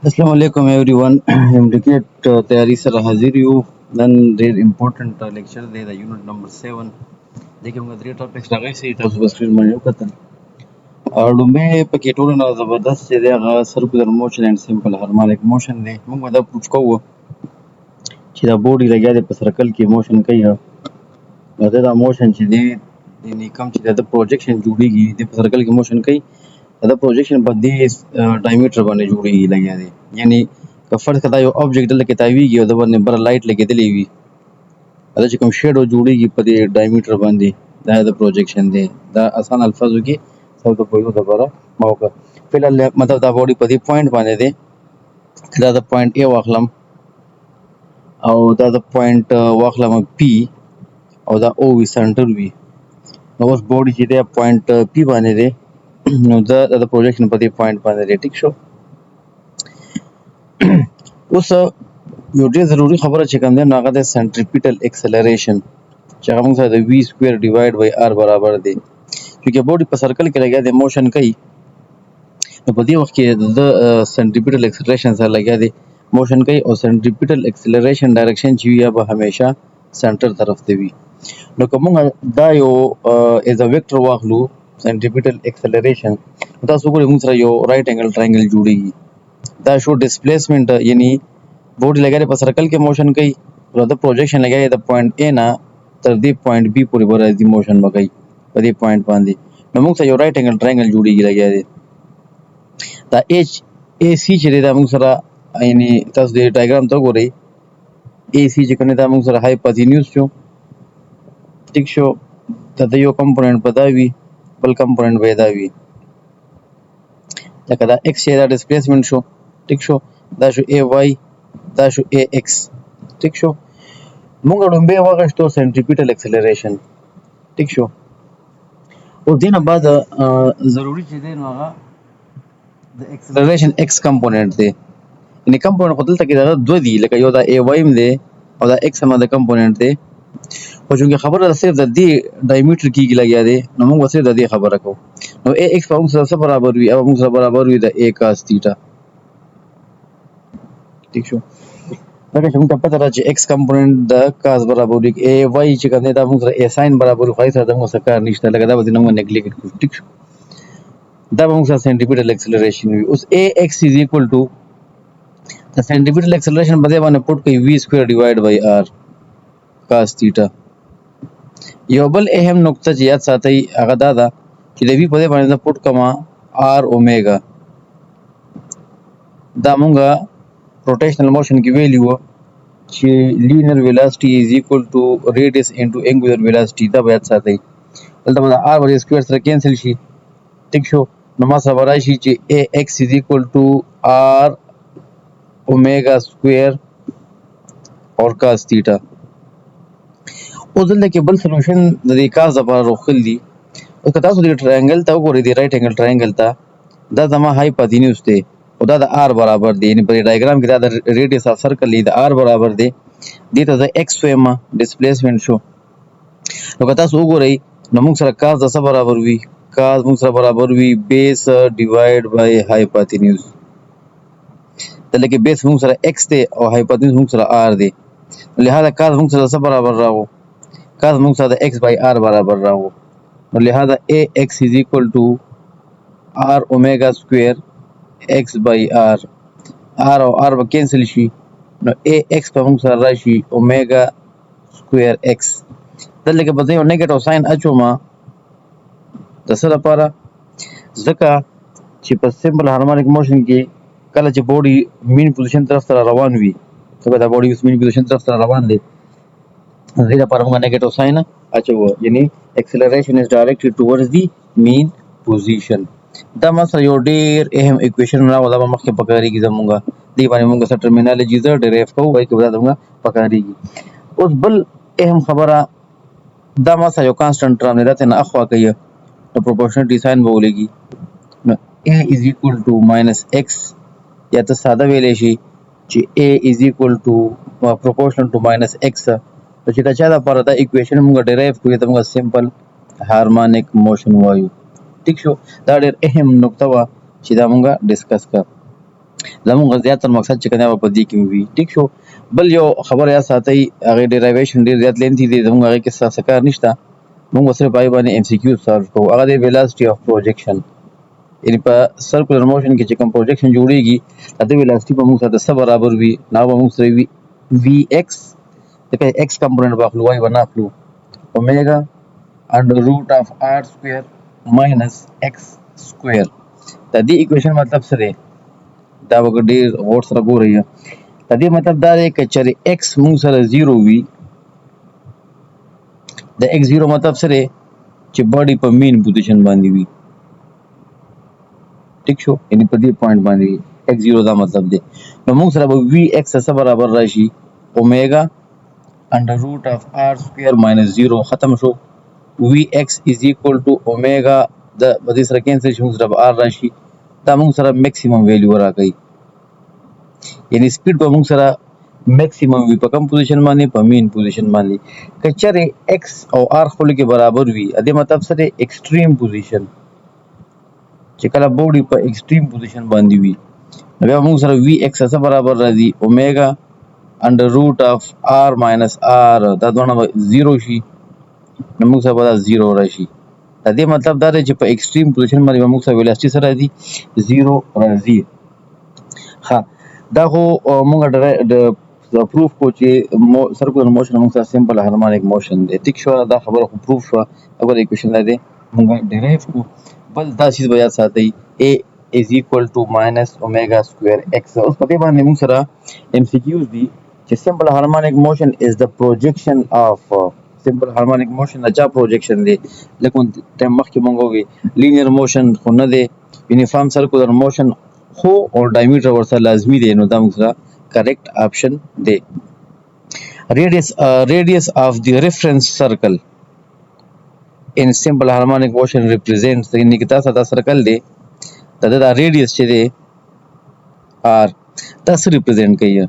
Assalamualaikum everyone. I'm cricket तैयारी सर हाजिर हूँ. Then their important lecture they the unit number 7. देखिए موږ درې ټاپکس راغی سي تاسو په سکرین باندې وکتل. لومبه پکې ټولو نه زبردست چې دی هغه سرکولر موشن اینڈ سمپل هارمونیک موشن دی. موږ به دا پروف کوو چې دا بوډي لګیا دی په سرکل کې موشن کوي. نو دا موشن چې دی یعنی کوم چې د پروجیکشن جوړیږي د په سرکل کې موشن کوي دا پروجیکشن په دې ډایمیټر باندې جوړیږي لګیا دی. یعنی که فرض کړه یو آبجیکټ دلته کې تاویږي او د باندې بر لایټ لګېدلې وي دا چې کوم شیډو جوړیږي په دې ډایمیټر باندې دا د پروجیکشن دی. دا آسان الفاظو کې سب ته پوهیدو لپاره موقع فلحال مطلب دا بوډي په دې پوینټ باندې دی. دا د پوینټ A واخلم او دا د پوینټ واخلم P او دا O وي سنټر وي. نو اوس بوډي چې دی پوینټ P باندې دی نو دا د پروجیکشن په دې پوینټ باندې دی. ټیک شو. اوس یو ډېر ضروري خبره چې کوم دی نو هغه د سنټریپیټل اکسلریشن چې هغه موږ سره د V سکویر ډیوایډ بای R برابر دی. چونکې بوډي په سرکل کې لګیا دی موشن کوي نو په دې وخت کې د سنټریپیټل اکسلریشن سره لګیا دی موشن کوي او سنټریپیټل اکسلریشن ډایرکشن چې وي به همیشه سنټر طرف ته وي. نو که موږ دا یو ایز ا ویکټر واخلو سنټریپیټل اکسلریشن تاسو وګورئ موږ سره یو رائټ انګل ټراینګل جوړیږي. دا شو ډسپلیسمنت یعنی بوډي لګیا دی په سرکل کې موشن کوي او د پروجیکشن لګیا دی د پوینټ A نه تر دې پوینټ B پورې به راځي موشن به کوي په دې پوینټ باندې. نو موږ سره یو رائټ انګل ټراینګل جوړیږي لګیا دی. دا AC چې دی دا موږ سره یعنی تاسو د ډایګرام ته وګورئ AC چې کوم دا موږ سره هایپوتینیوس شو. ټیک شو. دا د یو کمپوننټ په دا وي بل کمپوننټ به دا وي لکه دا X چې دا ډسپلیسمنت شو. ټیک شو. دا شو AY دا شو AX. ټیک شو. موږ لومبه واغښتو سنټریپیټل اکسلریشن. ټیک شو. او دینه بعد ضروری چې دی نو هغه د اکسلریشن X کمپوننټ دی. یعنی کمپوننټ خو دلته کې دا دوه دي لکه یو دا AY هم دی او دا X هم د کمپوننټ دی. خو چونکې خبره صرف د دې ډایمیټر کېږي لګیا دی نو موږ صرف د دې خبره کوو. نو AX په موږ سره څه برابر وي او موږ سره برابر وي د A cos theta. ٹھیک شو. لکه چې موږ ته پته ده چې X کمپوننټ د cos برابر وي AY چې کوم دی دا موږ سره A sin برابر وي خو هېڅ سره د موږ سره کار نشته لکه دا به ځینې موږ نیګلیکټ کړو. ټیک شو. دا به موږ سره سنټریپیټل اکسلریشن وي. اوس AX از ایکول ټو د سنټریپیټل اکسلریشن په دې باندې پټ کوي V سکویر ډیوایډ بای R cos theta. یو بل اهم نقطه چې یاد ساتئ هغه دا ده چې د V په دې باندې زه پټ کومه R اومیګا. دا مونږه روټیشنل موشن کې ویلی وو چې لینیر ویلاسټي از ایکول ټو ریډیس انټو انګولر ویلاسټي. دا به یاد ساتئ. دلته به د R وجه سکویر سره کینسل شي. ټیک شو. نو ما سره به راشي چې AX از ایکول ټو R اومیګا سکویر اور cos theta. اوس دلته کې بل سولوشن د دې کاس لپاره روښل دي. اوس که تاسو دې ټرایانګل ته وګورئ د رائټ انګل ټرایانګل ته دا زما هایپوتینیوس دی او دا د R برابر دی. یعنی په ډایګرام کې دا د ریډیس اف سرکل دی د R برابر دی. دې ته زه X وایم ډسپلیسمنت شو. نو که تاسو وګورئ نو موږ سره کاس د څه برابر وي کاس موږ سره برابر وي بیس ډیوایډ بای هایپوتینیوس. دلته کې بیس موږ سره X دی او هایپوتینیوس موږ سره R دی. لہذا کاس موږ سره څه برابر راغو کاس موږ سره د X بای R برابر راغو. نو لہذا AX is equal to R omega square X by R. R او R به کینسل شي نو AX په موږ سره راشي اومیګا سکویر X. دلته کې به زه یو نیګیټیو ساین اچوم د څه لپاره ځکه چې په سمپل هارمونیک موشن کې کله چې بوډي مین پوزیشن طرف سره روان وي ځکه دا بوډي مین پوزیشن طرف سره روان دی دې لپاره موږ نیګیټیو ساین اچو. یعنی acceleration is directed towards the mean position. دا مثلا یو ډیر اهم اکویشن راو دا مخکې پکاريږي زمونږه دی باندې موږ سره ټرمینالوجي زر ډیرایو کوو وای کې دا موږ پکاريږي. اوس بل اهم خبره دا مثلا یو کانستانټ ټرم نه راته نه اخوا کوي نو پروپورشنالټی ساين به ولګي نو A is equal to minus X یا ته ساده ویلې شي چې A is equal to proportional to minus X. چې دا چا لپاره دا اکویشن موږ ډیرایو کوو ته موږ سمپل هارمونیک موشن وایو. ٹھیک شو. دا ډېر اهم نقطه وه چې دا موږ ډسکس کړه. زموږ زیاتره مقصد چې کنه په دې کې وي. ټیک شو. بل یو خبر یا ساتي هغه ډیرایویشن ډیر زیات لینتي دي، زموږ هغه کې څه کار نشته. موږ صرف پای باندې ام سی کیو سولو کوو. هغه د ویلاسټي اف پروجیکشن، یعنی په سرکولر موشن کې چې کوم پروجیکشن جوړیږي د ویلاسټي په موږ سره د څه برابر وي، نو به موږ سره وي وی ایکس، دغه ایکس کمپوننت به اخلو، واي به نه اخلو، اومیګا انډر روټ اف آر سکویر ماینس ایکس سکویر. د دې ایکویشن مطلب څه دی؟ دا به ډېر غور سره ګورئ. د دې مطلب دا دی که چېرې ایکس موږ سره 0 وي، د ایکس 0 مطلب څه دی؟ چې باډي په مین پوزیشن باندې وي. ټیک شو، یعنی په دې پوینټ باندې وي. ایکس 0 دا مطلب دی. نو موږ سره به وی ایکس څه برابر راشي؟ اومیګا انډر روټ اف آر سکویر ماینس 0 ختم شو. وی ایکس از ایکول ټو اومیګا د په دې سره کینسل شي، موږ سره به آر راشي. دا موږ سره میکسیمم ویلیو راکوي، یعنی سپیډ به موږ سره میکسیمم وي په کوم پوزیشن باندې؟ په مین پوزیشن باندې. که چېرې ایکس او آر خپلو کې برابر وي، د دې مطلب څه دی؟ ایکسټریم پوزیشن. چې کله بوډي په ایکسټریم پوزیشن باندې وي، نو بیا موږ سره وی ایکس څه برابر راځي؟ اومیګا انډر روټ اف آر ماینس آر، دا دواړه به 0 شي، نو موږ سره به دا 0 راشي. د دې مطلب دا دی چې په ایکسټریم پوزیشن باندې به موږ سره ویلاسټي څه راځي؟ 0 راځي. ښه، دا خو موږ پروف کو چې سرکولر موشن موږ سره سمپل هارمونیک موشن دی. ټیک شو، دا خبره خو پروف شوه. دا ایکویشن دی موږ ډیرایو کو. بل دا چیز به یاد ساتئ، a is equal to minus omega square x. اوس په دې باندې موږ سره ام سی کیوز دي چې سمپل هارمونیک موشن is the projection of سمپل هارمونیک موشن د چا پروجیکشن دی؟ لکه ټایم مخکې موږ ووی لینیر موشن خو نه دی، یونیفارم سرکولر موشن خو او ډایمیټر ورسره لازمي دی. نو دا موږ سره کریکټ آپشن دی. radius of the reference circle in simple harmonic motion represents، یعنی که تاسو دا سرکل دی دا ریډیس چې دی آر، دا څه ریپرزینټ کوي؟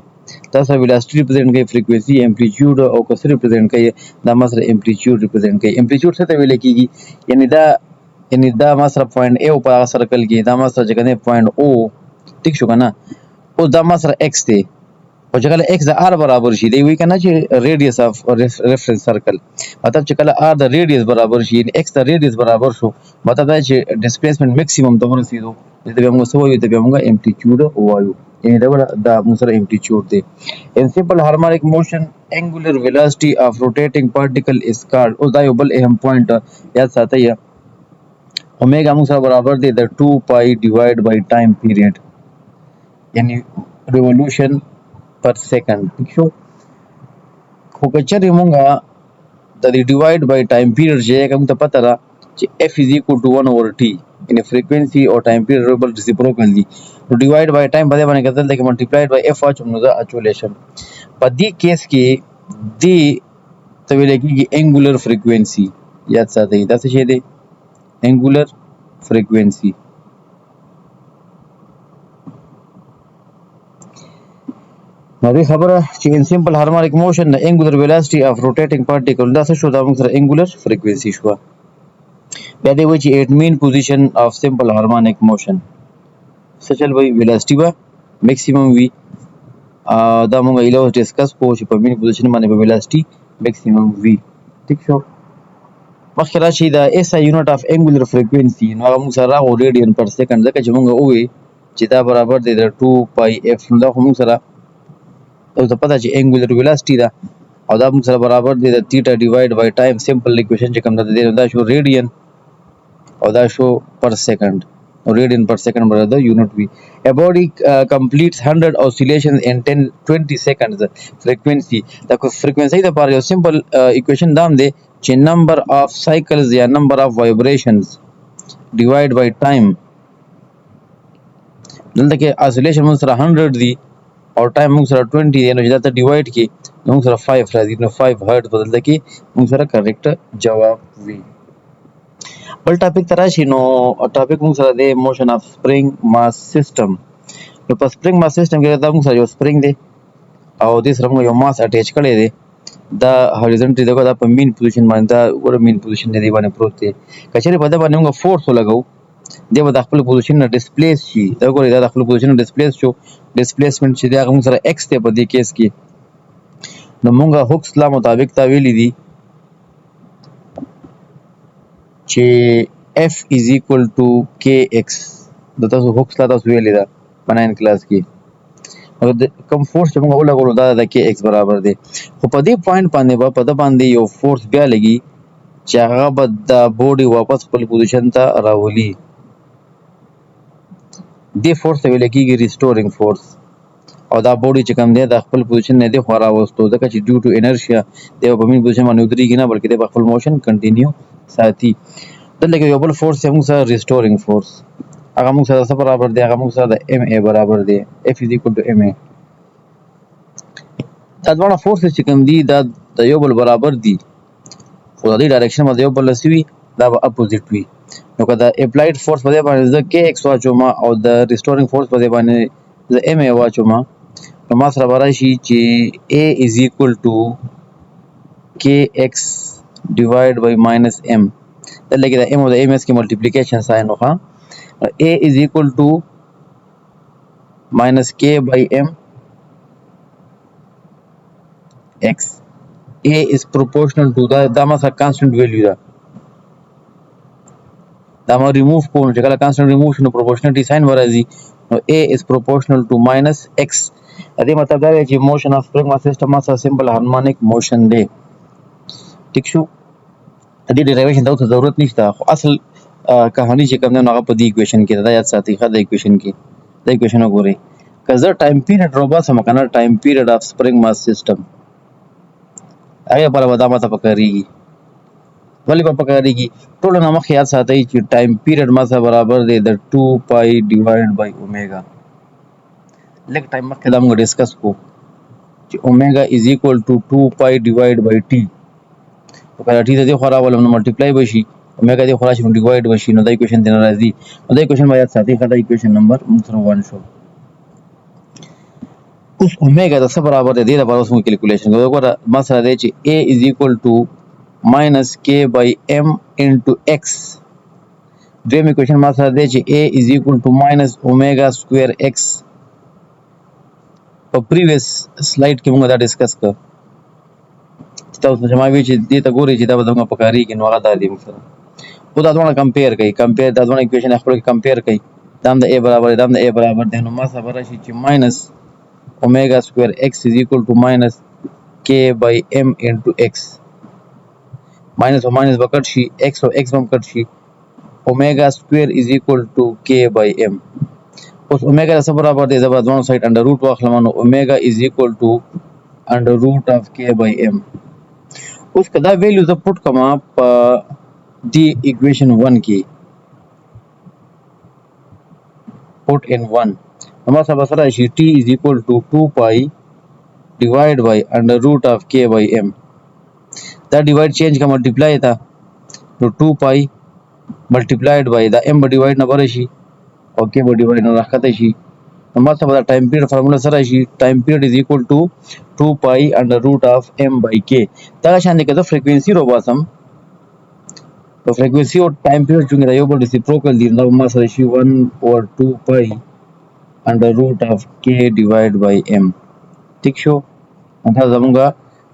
تاسو ویلاسټي ریپرزینټ کوي، فریکوینسي، امپلیټیوډ، او که څه ریپرزینټ کوي؟ دا ما سره امپلیټیوډ ریپرزینټ کوي. امپلیټیوډ څه ته ویل کېږي؟ یعنی دا ما سره پوینټ A په هغه سرکل کې، دا ما سره چې کوم پوینټ O، ټیک شو که نه؟ اوس دا ما سره ایکس دی، او چې کله ایکس د آر برابر شي، دی وایي که نه چې ریډیس اف ریفرنس سرکل، مطلب چې کله آر د ریډیس برابر شي، یعنی ایکس د ریډیس برابر شو، مطلب دا چې ډسپلیسمنټ میکسیمم ته ورسېدو، دې ته بیا موږ څه وایو؟ ته بیا موږ امپلیټیوډ وایو، یعنی دا موږ سره امپلیټیوډ دی. ان سمپل هارمونیک موشن انګولر ویلاسټي اف روټیټینګ پارټیکل از کالډ. اوس دا یو بل اهم پوینټ یاد ساتئ، اومیګا موږ سره برابر دی د 2 پای ډیوایډ بای ټایم پیریډ، یعنی ریولوشن پر سیکنډ. ٹھیک شو، خو که چېرې موږ د دې ډیوایډ بای ټایم پیریډ چې کوم ته پته ده چې اف از ایکول ټو 1/t، یعنی فریکوینسي او ټایم پیریډ بل ریسیپروکل دي، نو ډیوایډ بای ټایم په دې باندې کتل دی چې ملټیپلایډ بای اف واچوم، نو زه اچولی شم. په دې کیس کې دې ته ویل کېږي انګولر فریکوینسي. یاد ساتئ دا څه شی دی؟ انګولر فریکوینسي. نو دې خبره چې ان سمپل هارمونیک موشن د انګولر ویلاسټي اف روټیټینګ پارټیکل، دا څه شو؟ دا موږ سره انګولر فریکوینسي شوه. بیا دې وایي چې ایٹ مین پوزیشن اف سمپل هارمونیک موشن څه چل وایي؟ ویلاسټي به میکسیمم وي. دا موږ ایله اوس ډسکس کوو چې په مین پوزیشن باندې به ویلاسټي میکسیمم وي. ټیک شو، مخکې راشي دا ایس آی یونټ اف انګولر فریکوینسي، نو هغه موږ سره راغو ریډین پر سیکنډ، ځکه چې موږ ووی چې دا برابر دی د 2 پای اف، نو دا خو موږ سره اوس ته پته چې انګولر ویلاسټي ده، او دا موږ سره برابر دی د تیټا ډیوایډ بای ټایم. سمپل ایکویشن چې کوم ده دا شو ریډین او دا شو پر سیکنډ، ریډین پر سیکنډ برابر د یونټ وي. A body completes 100 oscillations in 20 seconds. frequency دا frequency د پاره یو سمپل ایکویشن دام دی چې نمبر اف سایکلز یا نمبر اف وایبریشنز ډیوایډ بای ټایم. دلته کې oscillation موږ سره 100 دی او ټایم موږ سره 20 دی، نو چې دا ته ډیوایډ کې موږ سره 5 راځي، نو 5 هرټز بدلته کې موږ سره کریکټ جواب وي. بل ټاپک ته راشي، نو ټاپک موږ سره دی موشن اف سپرینګ ماس سیسټم. نو په سپرینګ ماس سیسټم کې دا موږ سره یو سپرینګ دی او دې سره موږ یو ماس اټیچ کړی دی، دا هوریزونټلی دغه دا په مین پوزیشن باندې، دا ور مین پوزیشن دی باندې پروت دی. کچېرې په دا باندې موږ فورس ولګو، دی به د خپل پوزیشن نه ډسپلیس شي. دا ګورئ دا د خپل پوزیشن نه ډسپلیس شو. ډسپلیسمنټ چې دی هغه موږ سره ایکس دی په دې کیس کې. نو مونږه هوکس لا مطابق دا ویلي دي چې F is equal to KX. د تاسو هوکس لا تاسو ویلي ده په 9 کلاس کې. او د کوم فورس چې موږ ولګولو دا د KX برابر دی. خو په دې پوینټ باندې به په ده باندې یو فورس بیا لګي چې هغه به دا بوډي واپس خپل پوزیشن ته راولي. دې فورس ته ویل کېږي ریسټورینګ فورس. او دا بوډي چې کوم دی د خپل پوزیشن نه دی خوا راوستو، ځکه چې ډیو ټو انرشیا دی به په مین پوزیشن باندې ودرېږي نه، بلکې دی به خپل موشن کنټینیو ساتي. دلته کې یو بل فورس دی موږ سره ریسټورینګ فورس. هغه موږ سره څه برابر دی؟ هغه موږ سره د MA برابر دی. F is equal to MA. دا دواړه فورسز چې کوم دي دا د یو بل برابر دي، خو د دې ډایرکشن به د یو بل سوي دا به اپوزیټ وي. نو که د اپلایډ فورس په دې باندې زه KX واچوم او د ریسټورینګ فورس په دې باندې زه MA واچوم، نو ما سره به راشي چې A is equal to KX divided by minus M. دلته کې د M او د MS کې ملټیپلیکیشن ساين وخا. A is equal to minus K by M X. A is proportional to دا ما سره constant value ده. دا ما remove کوم چې کله constant remove شي نو proportionality sign ورځي. نو A is proportional to minus X. دې مطلب دا دی چې motion of spring mass system ما سره simple harmonic motion دی. ٹھیک شو؟ دې ډیریویشن ته ضرورت نشته، خو اصل کہانی چې کوم دی هغه په دې ایکویشن کې دا یاد ساتئ. ښه د ایکویشن کې دا ایکویشن وګورئ. که زه ټایم پیریډ راوباسم که نه، ټایم پیریډ اف سپرنګ ماس سیسټم، هغې لپاره به دا ماته پکارېږي. ولې به پکارېږي؟ ټولو نه مخکې یاد ساتئ چې ټایم پیریډ ما سره برابر دی د 2 پای ډیوایډ بای اومیګا. لږ ټایم مخکې دا موږ ډسکس کو چې اومیګا از ایکول ټو 2 پای ډیوایډ بای ټي. نو که دا ټي د دې خوا راولم نو ملټیپلای به شي، اومیګا دې خوا راشي نو ډیوایډ به شي. نو دا ایکویشن دې نه راځي. نو دا ایکویشن به یاد ساتئ. ښه دا ایکویشن نمبر موږ سره 1 شو. اوس اومیګا د څه برابر دی؟ دې لپاره اوس موږ کیلکولیشن کوو. وګوره ما سره دی چې A is equal to minus K by M into X. دویم ایکویشن ما سره دی چې A is equal to minus omega square X. په پریویس سلایډ کې موږ دا ډسکس کړ چې تاسو ته ما وی چې دې ته ګورئ چې دا به زموږ په کارېږي. نو هغه دا دی موږ سره. خو دا دواړه کمپیر کوي، دا دواړه ایکویشن خپل کې کمپیر کوي. دا هم د A برابر دی، دا هم د A برابر دی. نو ما سره به راشي چې minus omega square X is equal to minus K by M into X. minus او minus به کټ شي، X او X به هم کټ شي. omega square is equal to K by M. اوس اومیگا د څه برابر دی؟ زه به دوانو سایډ انډر روټ واخلم. نو اومیگا از ایکول ټو انډر روټ اف K by M. اوس که دا ویلیو زه پټ کړم په دې ایکویشن 1 کې، put in 1، نو ما سره به څه راشي؟ T is equal to 2 پای ډیوایډ بای انډر روټ اف K by M. دا ډیوایډ چینج کا ملټیپلای تا، نو 2 پای ملټیپلایډ بای دا M به ډیوایډ نه بره شي او K به ډیوایډ نه راښکته شي. نو ما ته به دا ټایم پیریډ فارموله سره راشي. ټایم پیریډ از ایکول ټو 2 پای انډر روټ اف M by K. دغه شان دی که زه فریکوینسي راوباسم، په فریکوینسي او ټایم پیریډ چونکې دا یو بل ریسیپروکل دي، نو ما سره شي 1/2 پای انډر روټ اف K ډیوایډ بای M. ٹھیک شو؟ دا زموږه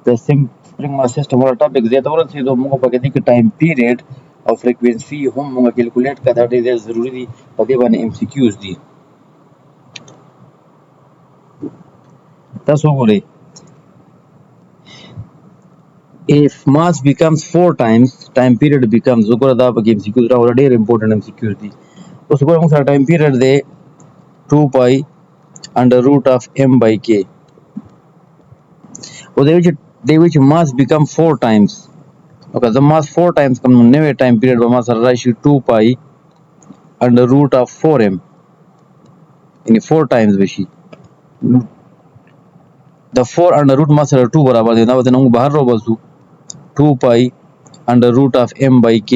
د سپرنګ ماس سیسټم والا ټاپک ځای ته ورسېدو. موږ په دې کې ټایم پیریډ او فریکوینسي هم موږ کیلکولیټ کړه. دا ډېر ضروري دي، په دې باندې MCQs دي. تاسو وګورئ، if mass becomes 4 times time period becomes، وګوره دا پکې MCQs راوړل، ډېر امپورټنټ MCQs دي. اوس وګوره موږ سره ټایم پیریډ دی 2 پای انډر روټ اف M by K. او دی وی چې mass become 4 times، نو که زه mass 4 times کوم نو نوی ټایم پیریډ به ما سره راشي 2 پای انډر روټ اف 4M، یعنې 4 times به شي. د 4 انډر روټ ما سره 2 برابر دی، دا به موږ بهر راوباسو 2 پای انډر روټ اف M by K.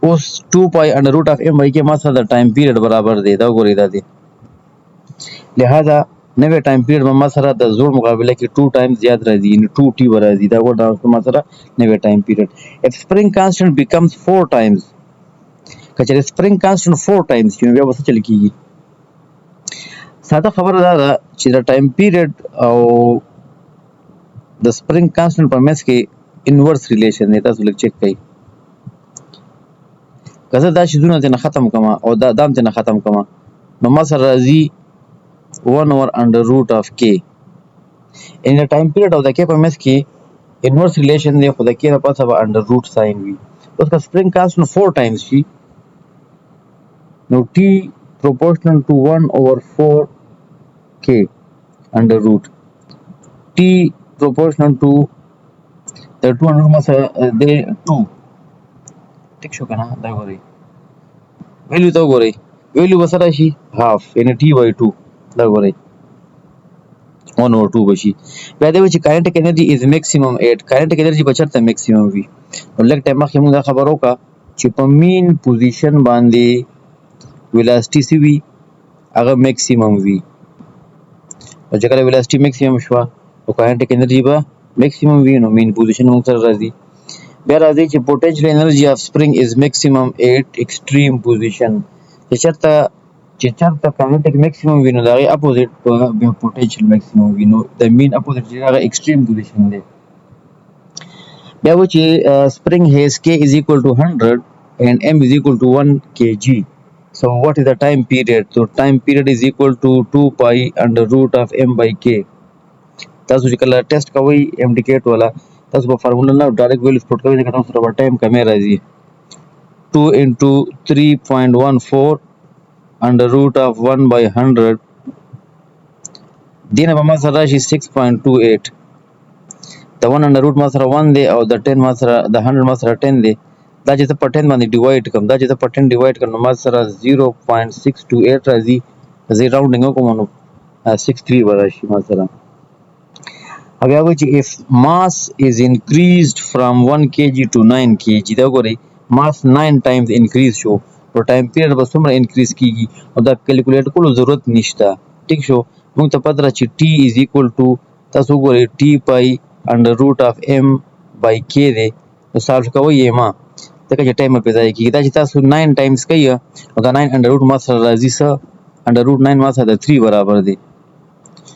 اوس 2 پای انډر روټ اف M by K ما سره د ټایم پیریډ برابر دی. دا وګورئ دا دی. لہذا نوې ټایم پیریډ به ما سره د زوړ مقابله کې 2 ټایم زیات راځي یعنی 2t به راځي دا ګور دا ما سره نوې ټایم پیریډ if spring constant becomes 4 times کچره spring constant 4 times نو بیا به څه چل کیږي ساده خبره دا ده چې د ټایم پیریډ او د spring constant په منځ کې انورس ریلیشن دی تاسو لږ چک کړئ که زه دا شیزونه ترنه ختم کړم او دا هم ترنه ختم کړم نو ما سره راځي 1 over under root of k in the time period of the k په منځ کې inverse relation دی خو د k د پاسه به under root sign وي اوس که spring constant 4 times شي نو t proportional to 1 over 4 k under root t proportional to the 2 under root ما سره دی 2 ټیک شو کنه دا ګورئ ویلیو ته وګورئ ویلیو به سره شي half یعنی t by 2 دا ګورئ 1 over 2 بشي بیا دی چې کاینټیک انرژي از میکسیمم 8 کاینټیک انرژي به چرته میکسیمم وي نو لږ ټایم مخکې موږ دا خبر وکړه چې په مین پوزیشن باندې ویلاسټي سی وي هغه میکسیمم وي او چې کله ویلاسټي میکسیمم شوه نو کاینټیک انرژي به میکسیمم وي نو مین پوزیشن موږ سره راځي بیا راځي چې potential energy of spring is maximum at extreme position چې چرته kinetic maximum وي نو د هغې اپوزیټ په بیا potential maximum وي نو د مین اپوزیټ چې هغه extreme position دی بیا و چې spring has k is equal to 100 and m is equal to 1 kg so what is the time period so time period is equal to 2 pi under root of m by k تاسو چې کله ټیسټ کوئ MDCAT والا تاسو په فارمولا نه ډایرکټ ویلیوز پټ کوئ ځکه تاسو سره ټایم کمې راځي 2 into 3.14 under root of 1 by 100 دینه به ما سره راشي 6.28 د 1 under root ما سره 1 دی او د 10 ما سره د 100 ما سره 10 دی دا چې ته په 10 باندې ډیوایډ کوم دا چې ته په 10 ډیوایډ کړم نو ما سره 0.628 راځي زه راوندینګ وکړم نو 63 به راشي ما سره بیا وایي چې if mass is increased from 1 kg to 9 kg دا ګورئ mass 9 times increase شو نو ټایم پیریډ به څومره انکریز کیږي او دا کیلکولیټ کولو ضرورت نشته ټیک شو موږ ته پته ده چې t is equal to تاسو وګورئ t pi under root of m by k دی نو سالو کوئ یې ما ځکه چې ټایم په ځای کېږي دا چې تاسو 9 ټایمز کوئ نو دا 9 under root ما سره راځي څه under root 9 ما سره د 3 برابر دی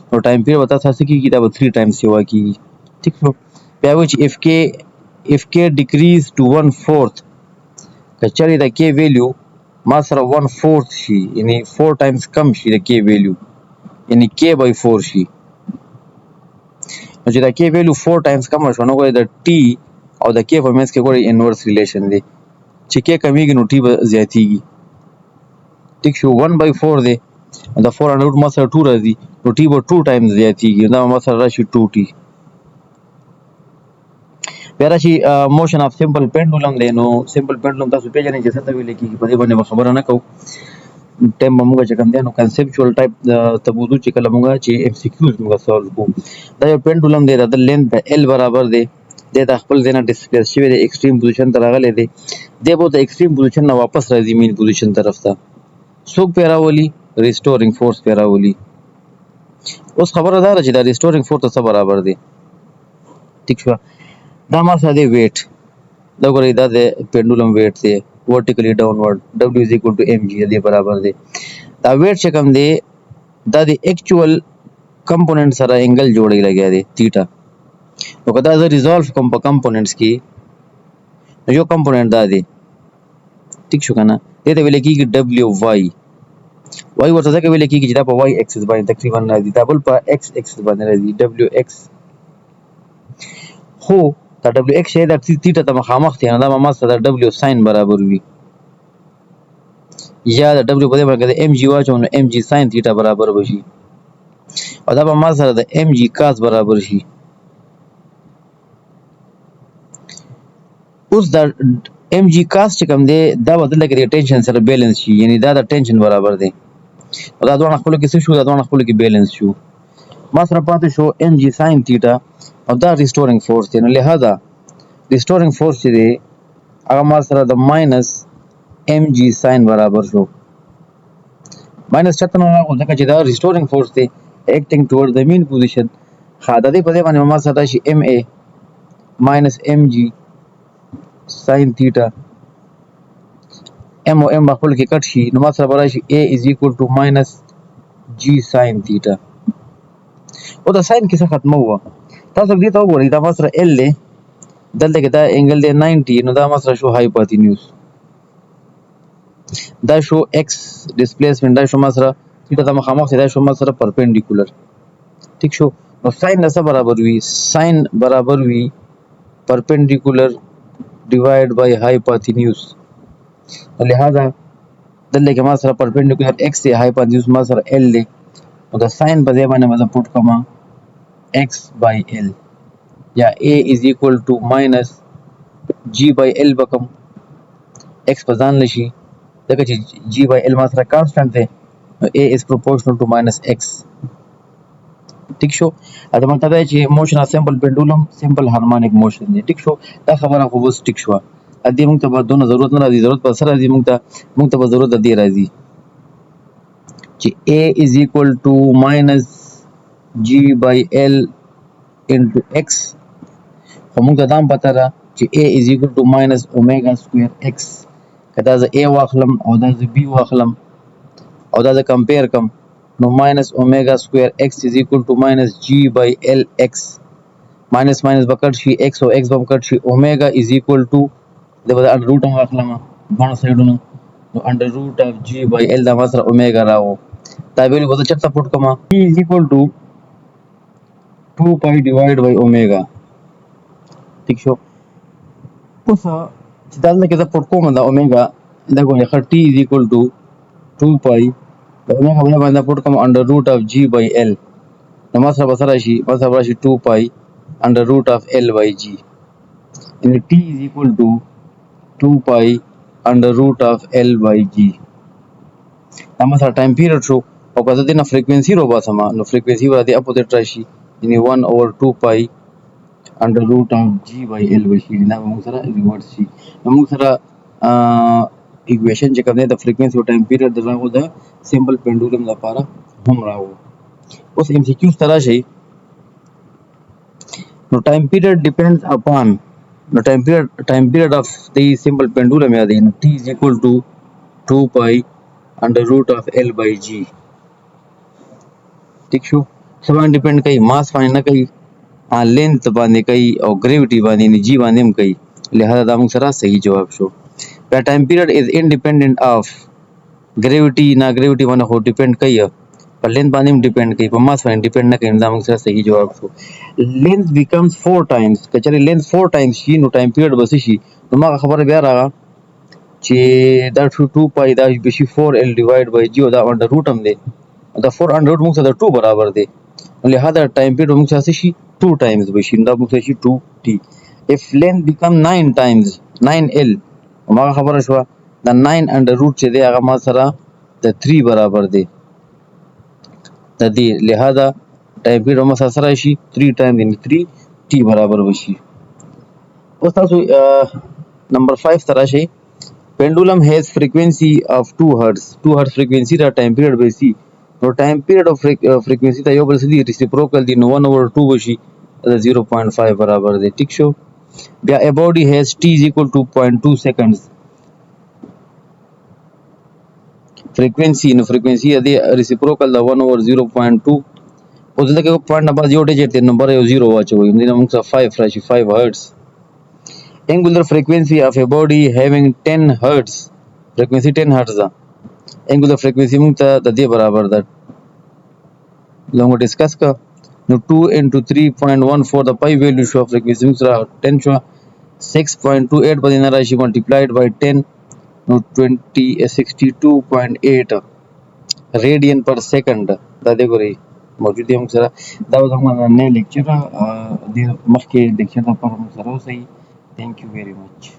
نو ټایم پیریډ به تاسو څه کېږي دا به 3 ټایمز سیوا کېږي ټیک شو بیا وایي چې if k decrease to 1/4 که چېرې د k ویلیو ما سره 1/4 شي یعنی 4 ټایمز کم شي د k ویلیو یعنی k by 4 شي نو چې د k ویلیو 4 ټایمز کم شو نو ګورئ د t او د k په منځ کې ګورئ انورس ریلیشن دی چې k کمیږي نو t به زیاتیږي ټیک شو 1/4 دی د 4 under root ما سره 2 راځي نو t به 2 ټایمز زیاتیږي دا ما سره راشي 2t بیا راشي موشن اف سمپل پینډولم دی نو سمپل پینډولم تاسو پیژنئ چې څه ته ویل کېږي په دې باندې به خبره نه کوو ټایم به موږ چې کوم دی نو کنسپچوال ټایپ ته بوځو چې کله موږ چې MCQs موږ سالو کوو دا یو پینډولم دی د لینث د L برابر دی د خپل ځای نه ډسپلیس شوی دی ایکسټریم پوزیشن ته راغلی دی دی به د ایکسټریم پوزیشن نه واپس راځي مین پوزیشن طرف ته څوک پې راولي ریسټورینګ فورس پې راولي اوس خبره دا ده چې دا ریسټورینګ فورس ته څه برابر دی ټیک شوه دا ما سره دی ویټ دا ګورئ دا د پینډولم ویټ دی vertically downward w is equal to mg دې برابر دی دا ویټ چې کوم دی دا د ایکچوال کمپوننټ سره انګل جوړی لګیا دی تیټا نو که دا زه ریزالف کوم په کمپوننټس کې نو یو کمپوننټ دا دی ټیک شو که نه دې ته ویلی کېږي ډبلیو وای وای ورته ځکه ویلی کېږي چې دا په وای اکسس باندې تقریبا راځي دا بل په ایکس اکسس باندې راځي ډبلیو ایکس خو دا ډبلیو ایکس شی دا تیټه ته مخامخ دی نو دا به ما سره د ډبلیو ساین برابر وي یا د ډبلیو په دې باندې د ایم جي واچوم نو ایم جي ساین تیټه برابر به شي او دا به ما سره د ایم جي کاس برابر شي اوس دا ایم جي کاس چې کوم دی دا به دلته کې د ټینشن سره بیلنس شي یعنی دا د ټینشن برابر دی او دا دواړه خپلو کې څه شو دا دواړه خپلو کې بیلنس شو ما سره پاتې شو ایم جي ساین تیټه او دا ریسټورینګ فورس دی نو لہذا ریسټورینګ فورس چې دی هغه ما سره د ماینس ایم جی ساین برابر شو ماینس چېرته نه راغلو ځکه چې دا ریسټورینګ فورس دی acting toward the mean position. ها د دې په دې باندې ما سره راشي MA minus MG sin theta M او M په خپل کې کټ شي نو ما سره به راشي A is equal to minus G sin theta. او دا ساين کې څه ختمه وه تاسو دې ته وګورئ دا ما سره L دی دلته کې دا انګل دی 90 نو دا ما سره شو هایپوتینیوس دا شو X ډیسپلیسمنت دا شو ما سره theta ته مخامخ دا شو ما سره پرپینډیکولر ٹھیک شو نو ساين نه څه برابر وي ساين برابر وي perpendicular divide by hypotenuse لہذا دلته کې ما سره perpendicular x دی hypotenuse ما سره l دی او دا ساين په ځای باندې مزه پټ کما x by l یا a is equal to minus g by l بکم x په ځان لشي ځکه چې g by l ما سره کانسټنټ دی a is proportional to minus x ٹھیک شو دا مطلب دی چې موشن سمپل پینډولم سمپل هارمونیک موشن دی ټیک شو دا خبره خو بس ټیک شو ا دې موږ ته به دونه ضرورت نه راځي ضرورت پر سره راځي موږ ته به ضرورت دی راځي چې a is equal to minus g by l into x خو موږ ته دا هم پته ده چې a is equal to minus omega square x که دا زه a واخلم او دا زه b واخلم او دا زه کمپیر کم نو minus omega square x is equal to minus g by l x minus minus بکټ شي x او x بم کټ شي omega is equal to د به انډر روټ هم واخلم باندې سایډونو نو انډر روټ اف g by l دا ما سره omega راو دا ویلو به چرته پټ کما g is equal to 2 pi divided by omega ٹھیک شو اوس چې دا نه کې دا پټ کوم دا omega دا کومه خ t is equal to 2 pi دا omega باندې پټ کوم انډر روټ اف g by l نو ما سره بسره شي 2 pi under root of L by G and T is equal to 2 pi under root of L by G دا ما سره ټایم پیریډ شو او که زه دې نه فریکوینسي رو باسم نو فریکوینسي به د اپوزیټ راشي یعنی 1 over 2 pi under root of G by L by G دا موږ سره ریورس شي نو موږ سره ایکویشن چې کوم دی د فریکوینسي او ټایم پیریډ د راغو د سمپل پینډولم لپاره هم راغو اوس ام سی کیو سره شي No time period depends upon the time period of the simple pendulum याद है t is equal to 2 pi under root of L by G ठीक शो सब डिपेंड कई मास बांधे ना कई लेंथ बांधे कई और ग्रेविटी बांधे नहीं जी बांधे में कई लिहाजा दामु सरा सही जवाब show the time period is independent of gravity ना gravity वाला हो डिपेंड कई है पर लेंथ बांधे में डिपेंड कई पर मास बांधे डिपेंड ना कई दामु सरा सही जवाब शो length becomes 4 times कचरे length 4 times شي نو time period بس شي نو ما خبر بیا راغله چې دا 2 pi دا بشي 4l divide by g دا under root هم دی دا 4 under root موږ سره 2 برابر دی لہذا time period موږ سره شي 2 times بشي دا موږ سره شي 2t if length become 9 times 9l ما خبر شو دا 9 under root چې دی هغه ما سره د 3 برابر دی د دې لہذا time period में ससरा शि 3 टाइम इन 3 t बराबर वशी ओस तासु नंबर 5 तरह शे pendulum has frequency of 2 hertz frequency दा टाइम पीरियड बेसी नो टाइम पीरियड ऑफ फ्रीक्वेंसी ता यो बलसी रेसिप्रोकल दी 1 over 2 वशी 0.5 बराबर दे ठीक शो बिया a body has t is equal to 0.2 seconds frequency नो फ्रीक्वेंसी अदे रेसिप्रोकल दा 1 over 0.2 او دلته کې پوینټ نمبر یو ډیجیټ دی نمبر یو 0 واچوي موږ سره 5 راشي 5 هرتز angular frequency of a body having 10 hertz frequency 10 hertz دا angular frequency موږ ته د دې برابر ده لږ ډیسکس کا نو 2 into 3.14 the pi value شو frequency موږ سره 10 شو 6.28 په دې راشي multiplied by 10 نو 62.8 radian per second دا دې ګورئ موجود है सर दाव नए लेक्चर मख के लेक्चर पर सर सही थैंक यू वेरी मच